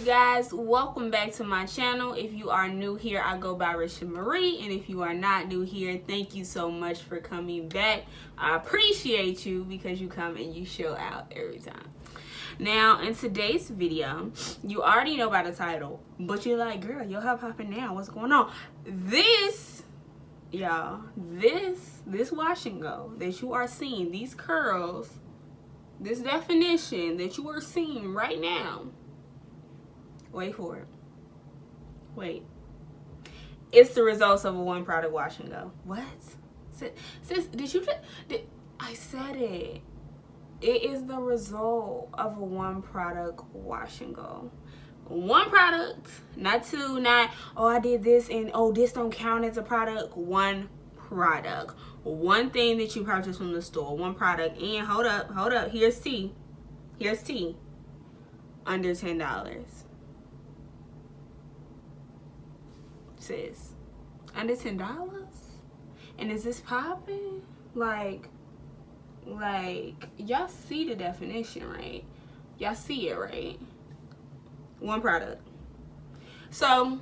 Guys, welcome back to my channel. If you are new here, I go by RishaaMariee, and if you are not new here, thank you so much for coming back. I appreciate you because you come and you show out every time. Now, in today's video, you already know by the title, but you're like, girl, your hair popping now, what's going on? This, y'all, this wash and go that you are seeing, these curls, this definition that you are seeing right now, wait for it. Wait. It's the results of a one product wash and go. What? Sis, did you just... I said it. It is the result of a one product wash and go. One product. Not two, not, oh, I did this and, oh, this don't count as a product. One product. One thing that you purchased from the store. One product. And hold up. Here's tea. Here's tea. Under $10. Sis, under $10, and is this popping? Like y'all see the definition, right? Y'all see it, right? One product. So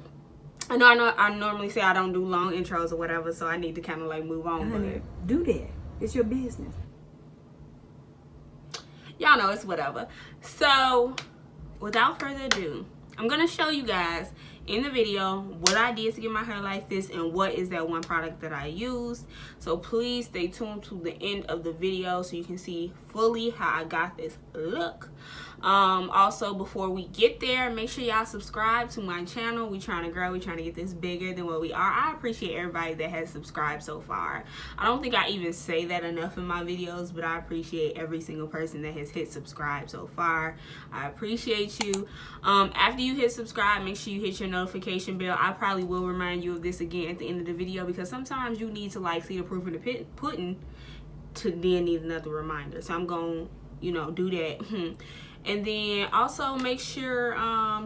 I know I normally say I don't do long intros or whatever, so I need to kind of like move on. But do that. It's your business. Y'all know it's whatever. So without further ado, I'm gonna show you guys in the video what I did to get my hair like this and what is that one product that I used. So please stay tuned to the end of the video so you can see fully how I got this look. Also, before we get there, make sure y'all subscribe to my channel. We trying to grow. We trying to get this bigger than what we are. I appreciate everybody that has subscribed so far. I don't think I even say that enough in my videos, but I appreciate every single person that has hit subscribe so far. I appreciate you. After you hit subscribe, make sure you hit your notification bell. I probably will remind you of this again at the end of the video because sometimes you need to like see the proof in the pudding to then need another reminder. So I'm going to, do that. And then also make sure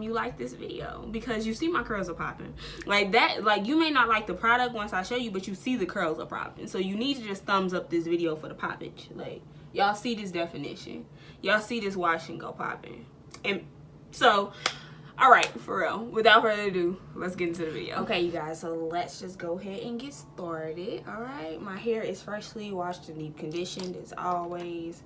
you like this video because you see my curls are popping. Like that, like you may not like the product once I show you, but you see the curls are popping. So you need to just thumbs up this video for the poppage. Like y'all see this definition. Y'all see this wash and go popping. And so, all right, for real, without further ado, let's get into the video. Okay, you guys, so let's just go ahead and get started. All right, my hair is freshly washed and deep conditioned as always.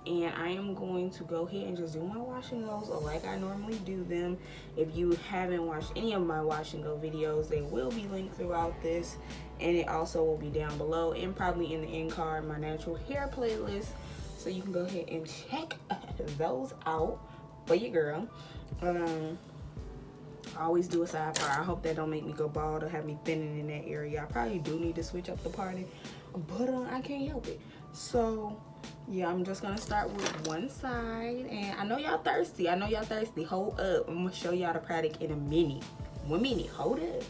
And I am going to go ahead and just do my wash and goes like I normally do them. If you haven't watched any of my wash and go videos, they will be linked throughout this. And it also will be down below and probably in the end card, my natural hair playlist. So you can go ahead and check those out for your girl. I always do a side part. I hope that don't make me go bald or have me thinning in that area. I probably do need to switch up the party, but I can't help it. So yeah, I'm just gonna start with one side, and I know y'all thirsty. Hold up, I'm gonna show y'all the product in a minute. 1 minute, hold up.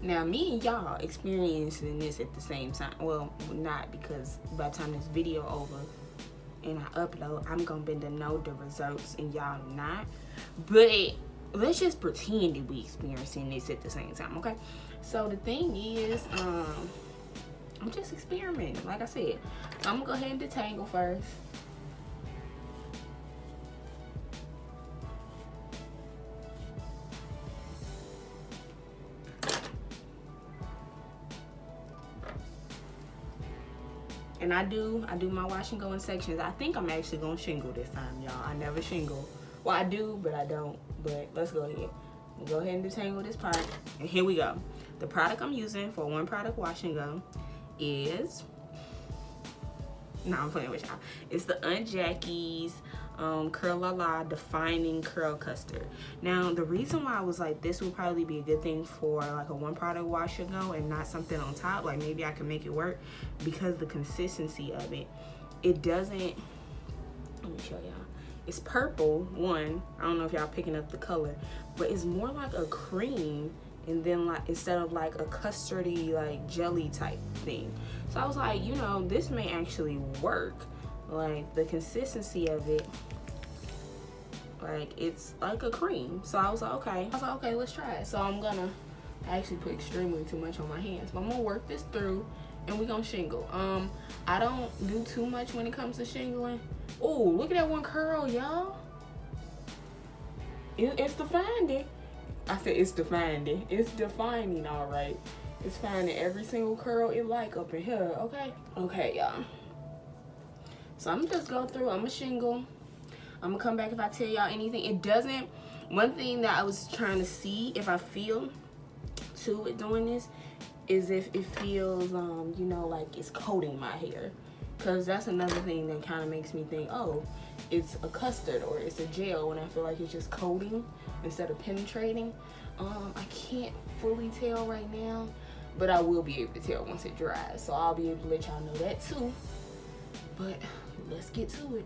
Now me and y'all experiencing this at the same time. Well, not, because by the time this video over and I upload, I'm gonna be to know the results and y'all not. But let's just pretend that we experiencing this at the same time, okay? So the thing is, I'm just experimenting, like I said. So I'm gonna go ahead and detangle first. And I do my wash and go in sections. I think I'm actually gonna shingle this time, y'all. I never shingle. Well, I do, but I don't. But let's go ahead. We'll go ahead and detangle this part. And here we go. The product I'm using for one product wash and go is, no, I'm playing with y'all. It's the Aunt Jackie's Curl La La Defining Curl Custard. Now, the reason why I was like, this would probably be a good thing for like a one product wash and go and not something on top, like maybe I can make it work, because the consistency of it, it doesn't, let me show y'all. It's purple, one, I don't know if y'all picking up the color, but it's more like a cream and then like instead of like a custardy like jelly type thing. So I was like, you know, this may actually work. Like the consistency of it, like it's like a cream. So I was like, okay, let's try it. So I actually put extremely too much on my hands, but I'm gonna work this through and we're gonna shingle. I don't do too much when it comes to shingling. Oh, look at that one curl, y'all. It's defining. I said it's defining. It's defining, all right. It's finding every single curl it like up in here, okay? Okay, y'all. So I'm gonna just go through, I'm gonna shingle. I'm gonna come back if I tell y'all anything. It doesn't, one thing that I was trying to see if I feel to it doing this is if it feels, you know, like it's coating my hair. Because that's another thing that kind of makes me think, oh, it's a custard or it's a gel when I feel like it's just coating instead of penetrating. I can't fully tell right now, but I will be able to tell once it dries. So I'll be able to let y'all know that too. But let's get to it.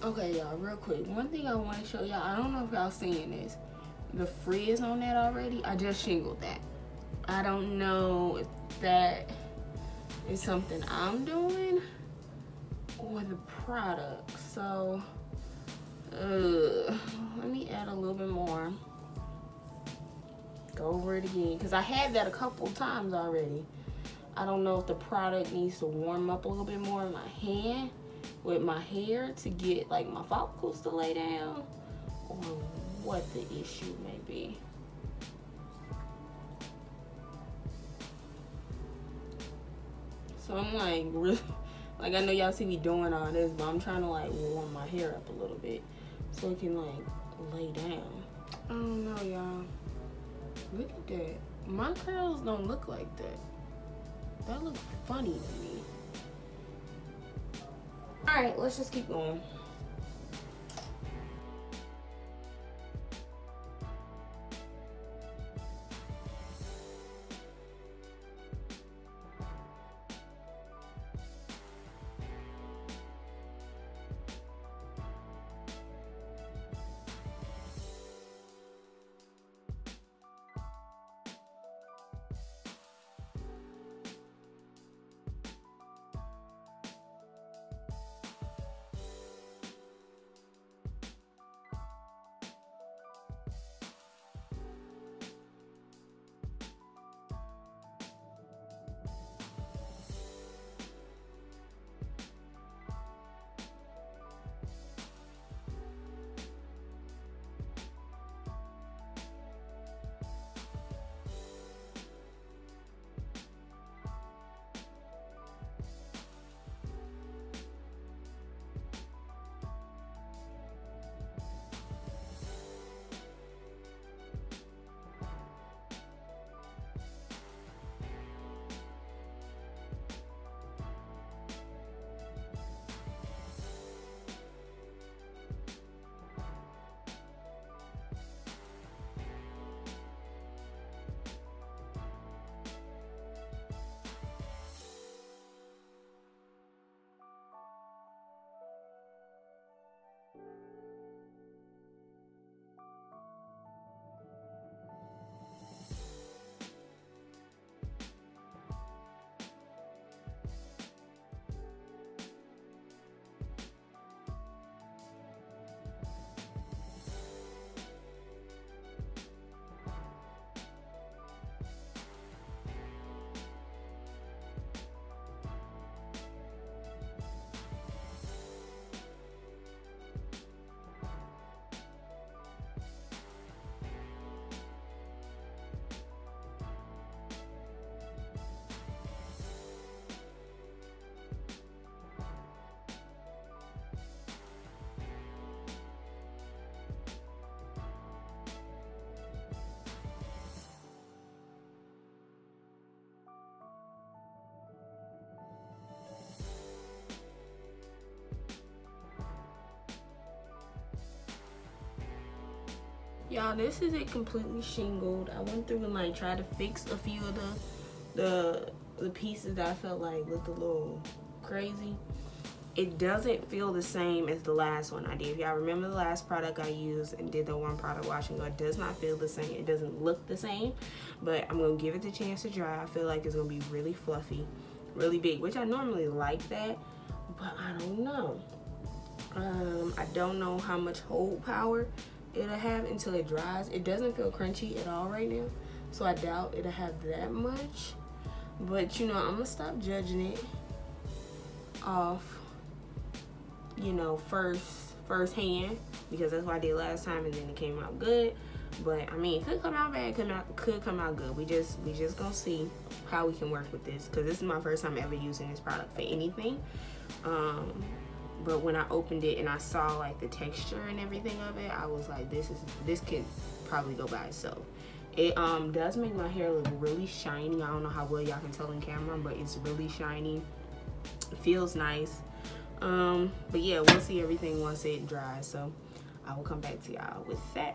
Okay, y'all, real quick. One thing I want to show y'all, I don't know if y'all seeing this. The frizz on that already, I just shingled that. I don't know if that is something I'm doing or the product. So, let me add a little bit more. Go over it again, because I had that a couple times already. I don't know if the product needs to warm up a little bit more in my hand with my hair to get like my follicles to lay down, or what the issue may be. So I'm like really, like I know y'all see me doing all this, but I'm trying to like warm my hair up a little bit so it can like lay down. I don't know, y'all. Look at that. My curls don't look like that. That looks funny to me. All right, let's just keep going. Y'all, this isn't completely shingled. I went through and like tried to fix a few of the pieces that I felt like looked a little crazy. It doesn't feel the same as the last one I did. If y'all remember the last product I used and did the one product wash and go, it does not feel the same. It doesn't look the same, but I'm gonna give it the chance to dry. I feel like it's gonna be really fluffy, really big, which I normally like that, but I don't know. I don't know how much hold power it'll have until it dries. It doesn't feel crunchy at all right now, so I doubt it'll have that much. But you know, I'm gonna stop judging it off, you know, first hand, because that's what I did last time and then it came out good. But I mean, it could come out bad, could come out good. We just gonna see how we can work with this, because this is my first time ever using this product for anything. But when I opened it and I saw like the texture and everything of it, I was like, this could probably go by itself. It does make my hair look really shiny. I don't know how well y'all can tell in camera, but it's really shiny. It feels nice. But yeah, we'll see everything once it dries, so I will come back to y'all with that.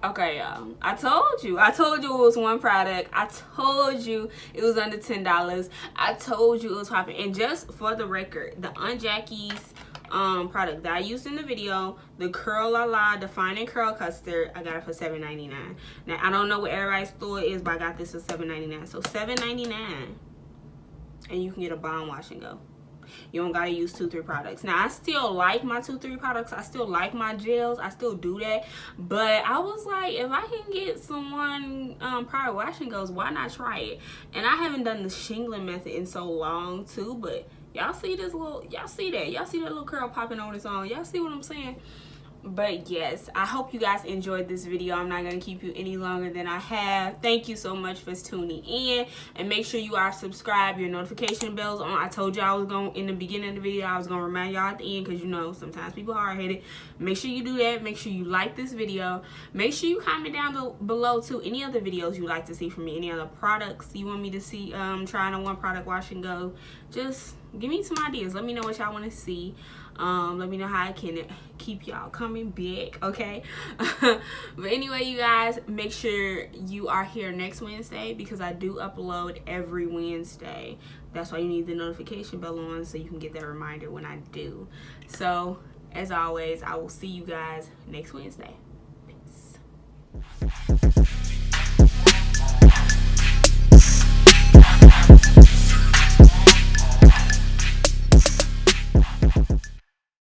Okay, y'all, I told you it was one product. I told you it was under $10. I told you it was popping. And just for the record, the Aunt Jackie's product that I used in the video, the Curl La La Defining Curl Custard, I got it for $7.99. Now, I don't know what everybody's store is, but I got this for $7.99. So $7.99, and you can get a bomb wash and go. You don't gotta use 2-3 products. Now, I still like my 2-3 products. I still like my gels. I still do that. But I was like, if I can get some product wash and goes, why not try it? And I haven't done the shingling method in so long too. But y'all see this little, y'all see that little curl popping on its own. Y'all see what I'm saying? But yes, I hope you guys enjoyed this video. I'm not going to keep you any longer than I have. Thank you so much for tuning in, and make sure you are subscribed, your notification bells on. I told you I was going, in the beginning of the video, I was going to remind y'all at the end, because you know sometimes people are hard-headed. Make sure you do that. Make sure you like this video. Make sure you comment down below too any other videos you like to see from me, any other products you want me to see trying on one product wash and go. Just give me some ideas. Let me know what y'all want to see. Let me know how I can keep y'all coming back, okay? But anyway, you guys, make sure you are here next Wednesday, because I do upload every Wednesday. That's why you need the notification bell on, so you can get that reminder when I do. So as always, I will see you guys next Wednesday. Peace.